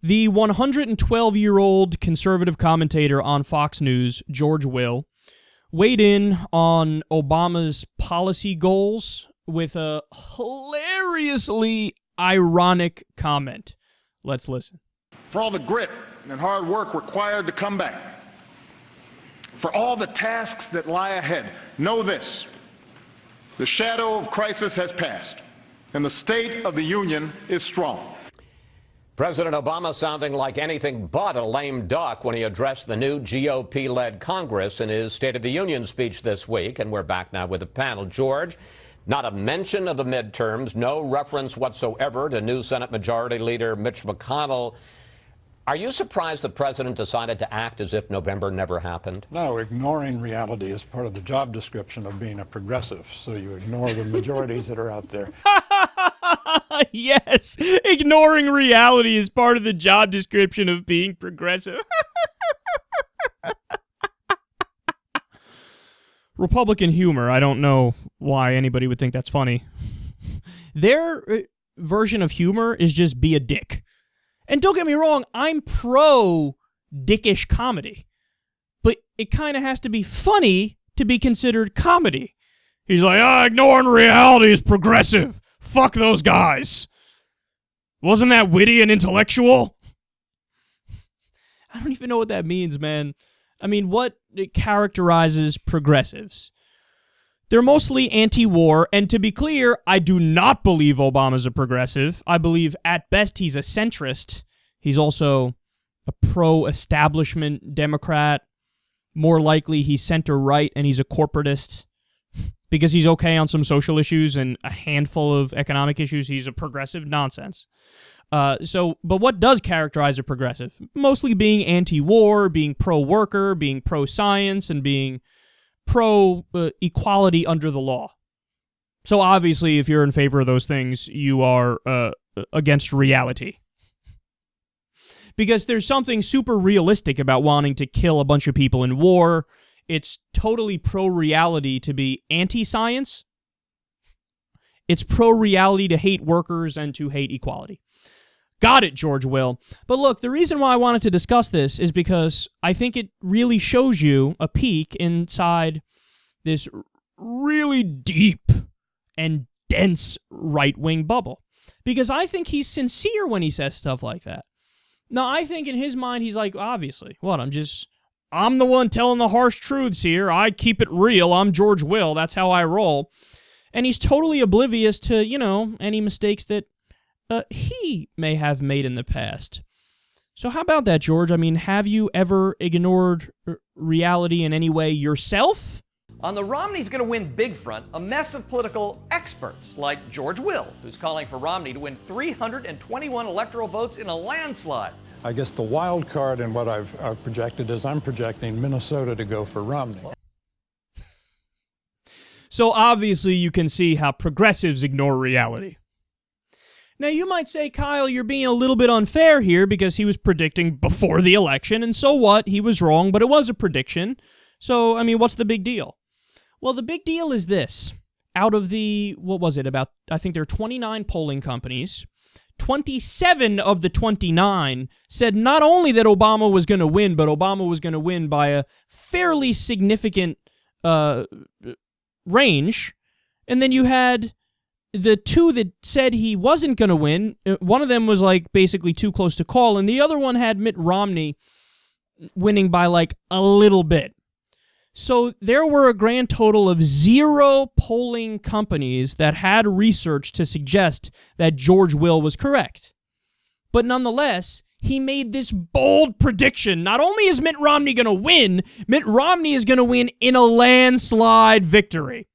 The 112-year-old conservative commentator on Fox News, George Will, weighed in on Obama's policy goals with a hilariously ironic comment. Let's listen. For all the grit and hard work required to come back, for all the tasks that lie ahead, know this: the shadow of crisis has passed, and the state of the union is strong. President Obama sounding like anything but a lame duck when he addressed the new GOP-led Congress in his State of the Union speech this week. And we're back now with the panel. George, not a mention of the midterms, no reference whatsoever to new Senate Majority Leader Mitch McConnell. Are you surprised the president decided to act as if November never happened? No, ignoring reality is part of the job description of being a progressive. So you ignore the majorities that are out there. Yes, ignoring reality is part of the job description of being progressive. Republican humor, I don't know why anybody would think that's funny. Their version of humor is just be a dick. And don't get me wrong, I'm pro dickish comedy. But it kind of has to be funny to be considered comedy. He's like, ignoring reality is progressive. Fuck those guys. Wasn't that witty and intellectual? I don't even know what that means, man. I mean, what characterizes progressives? They're mostly anti-war, and to be clear, I do not believe Obama's a progressive. I believe, at best, he's a centrist. He's also a pro-establishment Democrat. More likely, he's center-right, and he's a corporatist. Because he's okay on some social issues and a handful of economic issues, he's a progressive. Nonsense. But what does characterize a progressive? Mostly being anti-war, being pro-worker, being pro-science, and being pro-equality under the law. So obviously, if you're in favor of those things, you are against reality. Because there's something super realistic about wanting to kill a bunch of people in war. It's totally pro-reality to be anti-science. It's pro-reality to hate workers and to hate equality. Got it, George Will. But look, the reason why I wanted to discuss this is because I think it really shows you a peek inside this really deep and dense right-wing bubble. Because I think he's sincere when he says stuff like that. Now, I think in his mind, he's like, obviously, I'm the one telling the harsh truths here. I keep it real. I'm George Will. That's how I roll. And he's totally oblivious to, any mistakes that he may have made in the past. So how about that, George? I mean, have you ever ignored reality in any way yourself? On the Romney's going to win big front, a mess of political experts like George Will, who's calling for Romney to win 321 electoral votes in a landslide. I guess the wild card in what I've projected is I'm projecting Minnesota to go for Romney. So obviously you can see how progressives ignore reality. Now you might say, Kyle, you're being a little bit unfair here because he was predicting before the election, and so what? He was wrong, but it was a prediction. So, I mean, what's the big deal? Well, the big deal is this. Out of the, I think there are 29 polling companies. 27 of the 29 said not only that Obama was going to win, but Obama was going to win by a fairly significant range. And then you had the two that said he wasn't going to win. One of them was like basically too close to call, and the other one had Mitt Romney winning by like a little bit. So there were a grand total of 0 polling companies that had research to suggest that George Will was correct. But nonetheless, he made this bold prediction. Not only is Mitt Romney going to win, Mitt Romney is going to win in a landslide victory.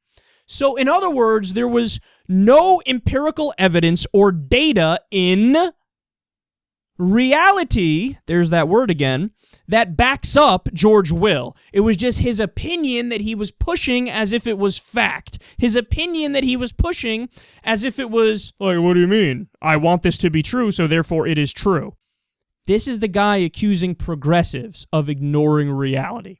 So in other words, there was no empirical evidence or data in reality, there's that word again, that backs up George Will. It was just his opinion that he was pushing as if it was fact. His opinion that he was pushing as if it was, like, what do you mean? I want this to be true, so therefore it is true. This is the guy accusing progressives of ignoring reality.